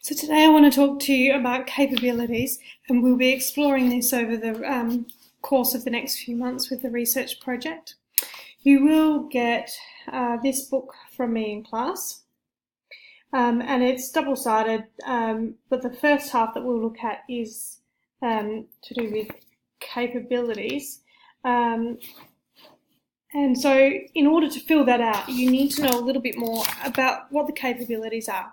So today I want to talk to you about capabilities, and we'll be exploring this over the course of the next few months with the research project. You will get this book from me in class, and it's double-sided, but the first half that we'll look at is to do with capabilities. And so in order to fill that out, you need to know a little bit more about what the capabilities are.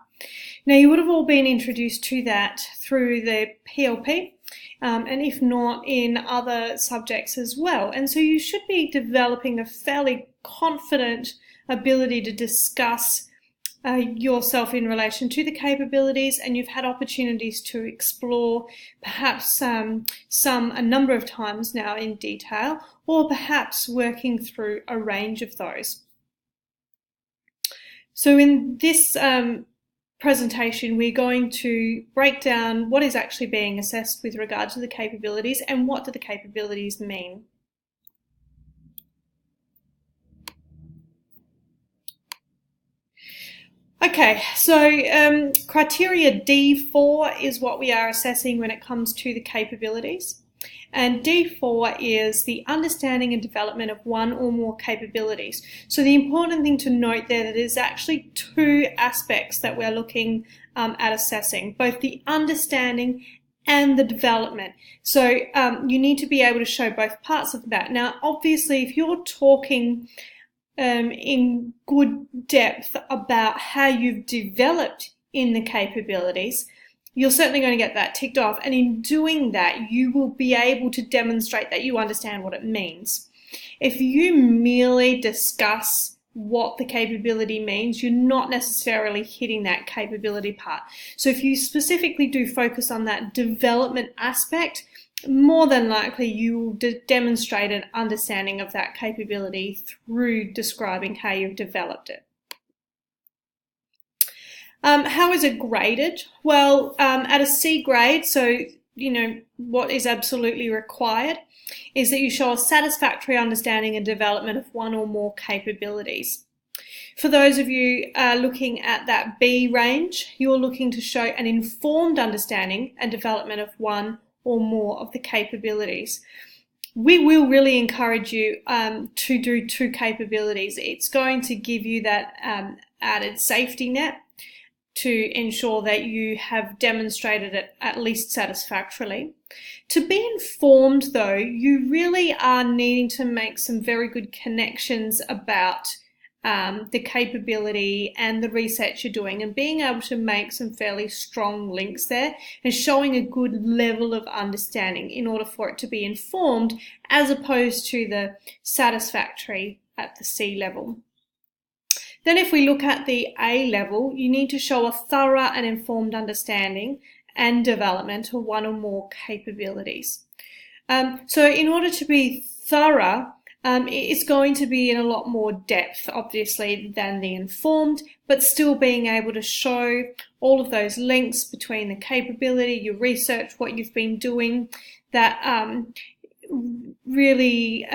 Now, you would have all been introduced to that through the PLP, and if not, in other subjects as well. And so you should be developing a fairly confident ability to discuss yourself in relation to the capabilities, and you've had opportunities to explore perhaps a number of times now in detail, or perhaps working through a range of those. So in this presentation, we're going to break down what is actually being assessed with regard to the capabilities and what do the capabilities mean. Okay, so criteria D4 is what we are assessing when it comes to the capabilities. And D4 is the understanding and development of one or more capabilities. So the important thing to note there that there's actually two aspects that we're looking at assessing, both the understanding and the development. So you need to be able to show both parts of that. Now, obviously, if you're talking in good depth about how you've developed in the capabilities, you're certainly going to get that ticked off, and in doing that you will be able to demonstrate that you understand what it means. If you merely discuss what the capability means, you're not necessarily hitting that capability part. So if you specifically do focus on that development aspect, more than likely you will demonstrate an understanding of that capability through describing how you've developed it. How is it graded? Well, at a C grade, so what is absolutely required is that you show a satisfactory understanding and development of one or more capabilities. For those of you looking at that B range, you're looking to show an informed understanding and development of one or more of the capabilities. We will really encourage you to do two capabilities. It's going to give you that added safety net to ensure that you have demonstrated it at least satisfactorily. To be informed, though, you really are needing to make some very good connections about the capability and the research you're doing, and being able to make some fairly strong links there and showing a good level of understanding in order for it to be informed, as opposed to the satisfactory at the C level. Then if we look at the A level, you need to show a thorough and informed understanding and development of one or more capabilities. So in order to be thorough, it's going to be in a lot more depth, obviously, than the informed, but still being able to show all of those links between the capability, your research, what you've been doing, that really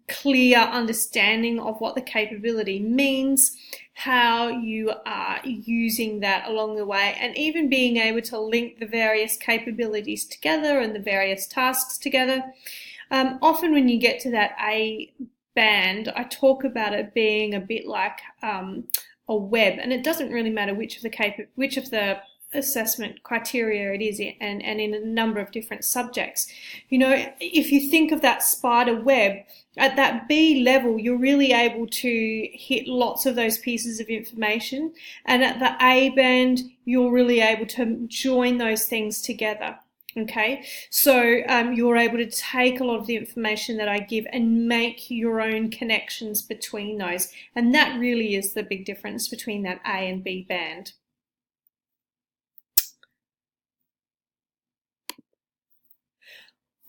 clear understanding of what the capability means, how you are using that along the way, and even being able to link the various capabilities together and the various tasks together. Often when you get to that A band, I talk about it being a bit like a web, and it doesn't really matter which of the assessment criteria it is and in a number of different subjects. If you think of that spider web, at that B level, you're really able to hit lots of those pieces of information, and at the A band, you're really able to join those things together. Okay, so you're able to take a lot of the information that I give and make your own connections between those, and that really is the big difference between that A and B band.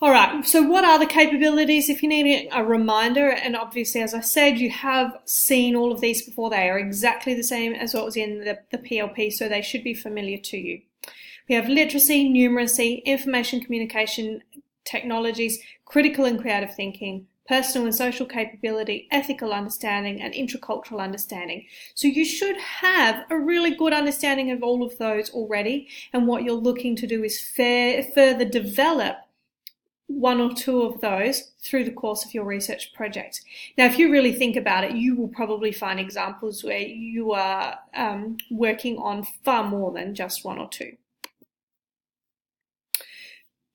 All right, so what are the capabilities? If you need a reminder, and obviously, as I said, you have seen all of these before, they are exactly the same as what was in the PLP, so they should be familiar to you. We have literacy, numeracy, information communication technologies, critical and creative thinking, personal and social capability, ethical understanding, and intercultural understanding. So you should have a really good understanding of all of those already, and what you're looking to do is further develop one or two of those through the course of your research project. Now, if you really think about it, you will probably find examples where you are working on far more than just one or two.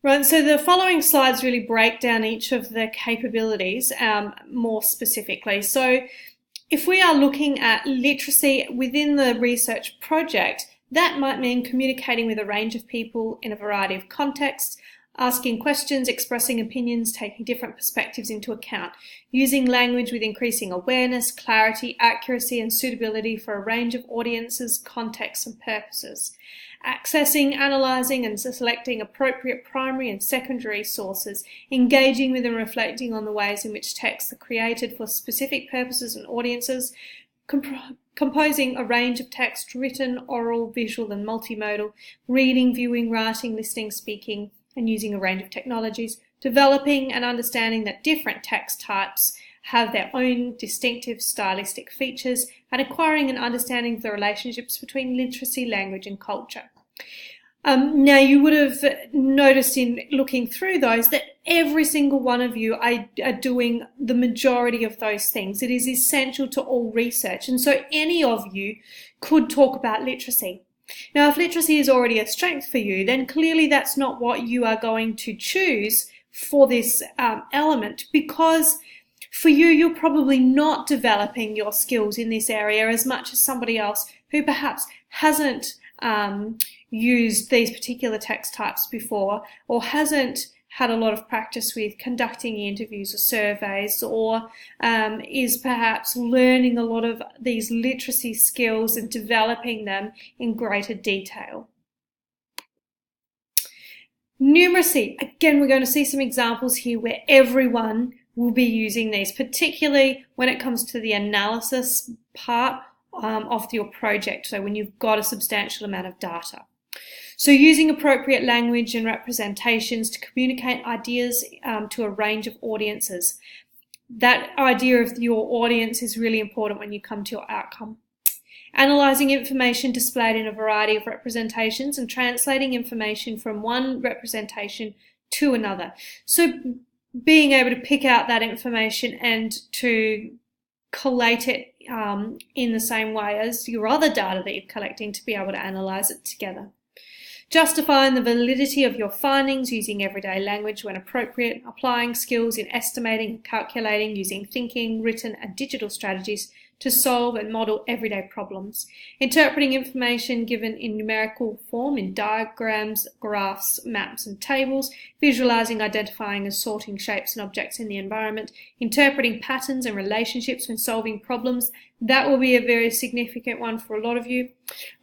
Right, so the following slides really break down each of the capabilities more specifically. So if we are looking at literacy within the research project, that might mean communicating with a range of people in a variety of contexts, asking questions, expressing opinions, taking different perspectives into account, using language with increasing awareness, clarity, accuracy, and suitability for a range of audiences, contexts, and purposes. Accessing, analysing, and selecting appropriate primary and secondary sources, engaging with and reflecting on the ways in which texts are created for specific purposes and audiences, composing a range of text, written, oral, visual, and multimodal, reading, viewing, writing, listening, speaking, and using a range of technologies, developing and understanding that different text types have their own distinctive stylistic features, and acquiring an understanding of the relationships between literacy, language, and culture. Now, you would have noticed in looking through those that every single one of you are doing the majority of those things. It is essential to all research, and so any of you could talk about literacy. Now, if literacy is already a strength for you, then clearly that's not what you are going to choose for this element, because for you, you're probably not developing your skills in this area as much as somebody else who perhaps hasn't used these particular text types before, or hasn't had a lot of practice with conducting interviews or surveys, or is perhaps learning a lot of these literacy skills and developing them in greater detail. Numeracy. Again, we're going to see some examples here where everyone will be using these, particularly when it comes to the analysis part of your project, so when you've got a substantial amount of data. So using appropriate language and representations to communicate ideas to a range of audiences. That idea of your audience is really important when you come to your outcome. Analysing information displayed in a variety of representations and translating information from one representation to another. So being able to pick out that information and to collate it in the same way as your other data that you're collecting to be able to analyse it together. Justifying the validity of your findings using everyday language when appropriate, applying skills in estimating and calculating using thinking, written and digital strategies to solve and model everyday problems. Interpreting information given in numerical form in diagrams, graphs, maps and tables. Visualizing, identifying and sorting shapes and objects in the environment. Interpreting patterns and relationships when solving problems. That will be a very significant one for a lot of you.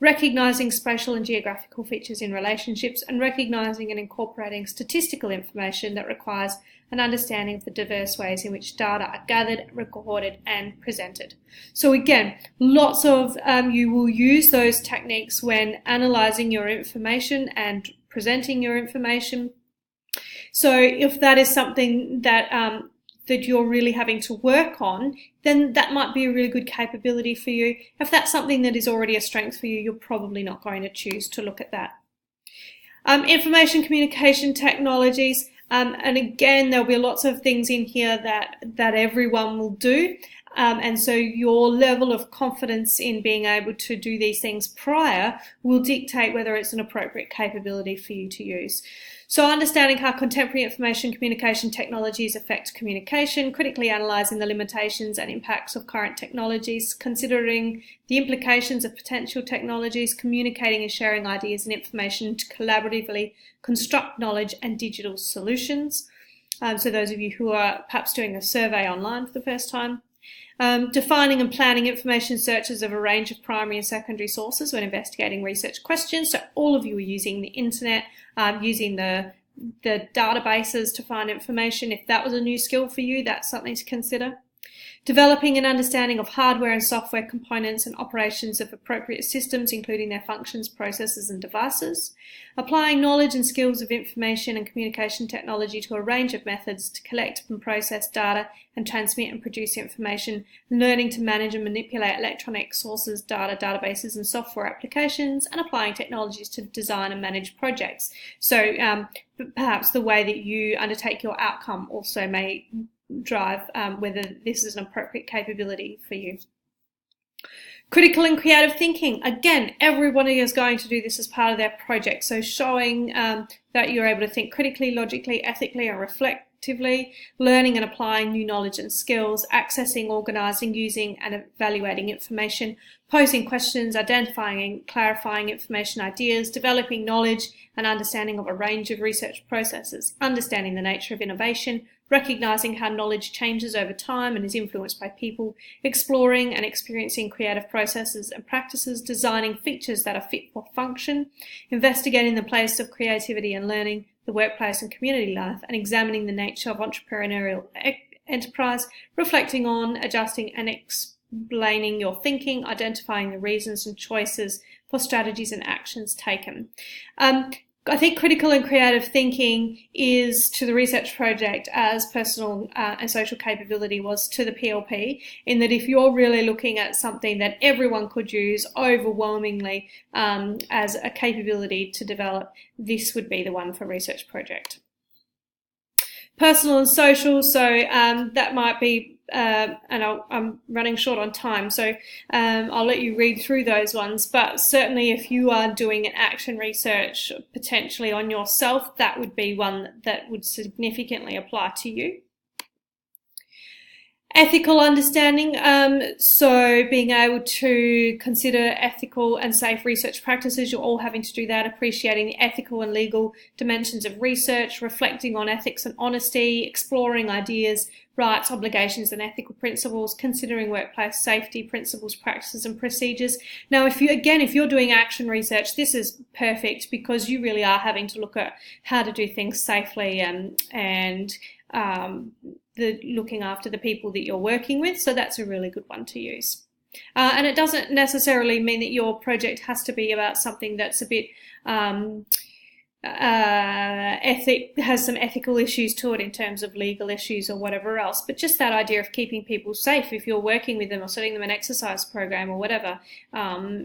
Recognizing spatial and geographical features in relationships, and recognizing and incorporating statistical information that requires an understanding of the diverse ways in which data are gathered, recorded, and presented. So again, lots of you will use those techniques when analysing your information and presenting your information. So if that is something that that you're really having to work on, then that might be a really good capability for you. If that's something that is already a strength for you, you're probably not going to choose to look at that. Information communication technologies. And again, there'll be lots of things in here that everyone will do. And so your level of confidence in being able to do these things prior will dictate whether it's an appropriate capability for you to use. So understanding how contemporary information communication technologies affect communication, critically analysing the limitations and impacts of current technologies, considering the implications of potential technologies, communicating and sharing ideas and information to collaboratively construct knowledge and digital solutions. So those of you who are perhaps doing a survey online for the first time. Defining and planning information searches of a range of primary and secondary sources when investigating research questions. So all of you are using the internet, using the databases to find information. If that was a new skill for you, that's something to consider. Developing an understanding of hardware and software components and operations of appropriate systems, including their functions, processes, and devices. Applying knowledge and skills of information and communication technology to a range of methods to collect and process data and transmit and produce information. Learning to manage and manipulate electronic sources, data, databases, and software applications. And applying technologies to design and manage projects. So perhaps the way that you undertake your outcome also may drive whether this is an appropriate capability for you. Critical and creative thinking. Again, everybody is going to do this as part of their project. So showing that you're able to think critically, logically, ethically, and reflectively, learning and applying new knowledge and skills, accessing, organizing, using, and evaluating information, posing questions, identifying and clarifying information ideas, developing knowledge and understanding of a range of research processes, understanding the nature of innovation, recognizing how knowledge changes over time and is influenced by people, exploring and experiencing creative processes and practices, designing features that are fit for function, investigating the place of creativity and learning, the workplace and community life, and examining the nature of entrepreneurial enterprise, reflecting on, adjusting and explaining your thinking, identifying the reasons and choices for strategies and actions taken. I think critical and creative thinking is to the research project as personal and social capability was to the PLP, in that if you're really looking at something that everyone could use overwhelmingly as a capability to develop, this would be the one for research project. Personal and social, so that might be, and I'm running short on time, so I'll let you read through those ones, but certainly if you are doing an action research potentially on yourself, that would be one that would significantly apply to you. Ethical understanding, so being able to consider ethical and safe research practices, you're all having to do that, appreciating the ethical and legal dimensions of research, reflecting on ethics and honesty, exploring ideas, rights, obligations and ethical principles, considering workplace safety principles, practices and procedures. Now, if you're doing action research, this is perfect because you really are having to look at how to do things safely and looking after the people that you're working with, so that's a really good one to use. And it doesn't necessarily mean that your project has to be about something that's a bit has some ethical issues to it in terms of legal issues or whatever else, but just that idea of keeping people safe if you're working with them or setting them an exercise program or whatever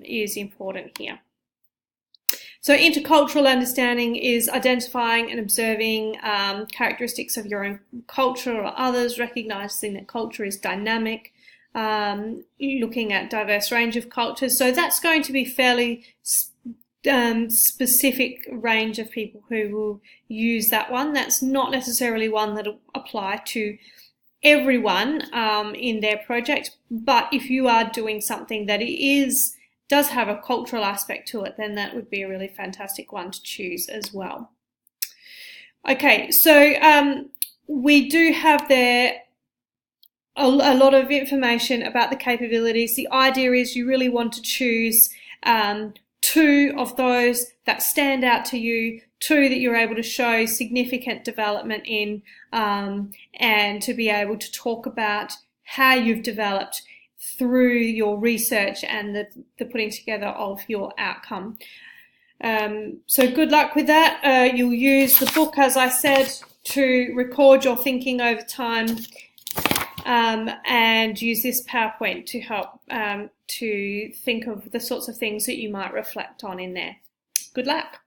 is important here. So intercultural understanding is identifying and observing characteristics of your own culture or others, recognizing that culture is dynamic, looking at diverse range of cultures. So that's going to be fairly specific range of people who will use that one. That's not necessarily one that will apply to everyone in their project, but if you are doing something that does have a cultural aspect to it, then that would be a really fantastic one to choose as well. Okay, so we do have there a lot of information about the capabilities. The idea is you really want to choose 2 of those that stand out to you, 2 that you're able to show significant development in, and to be able to talk about how you've developed through your research and the putting together of your outcome. So good luck with that. You'll use the book, as I said, to record your thinking over time, and use this PowerPoint to help to think of the sorts of things that you might reflect on in there. Good luck.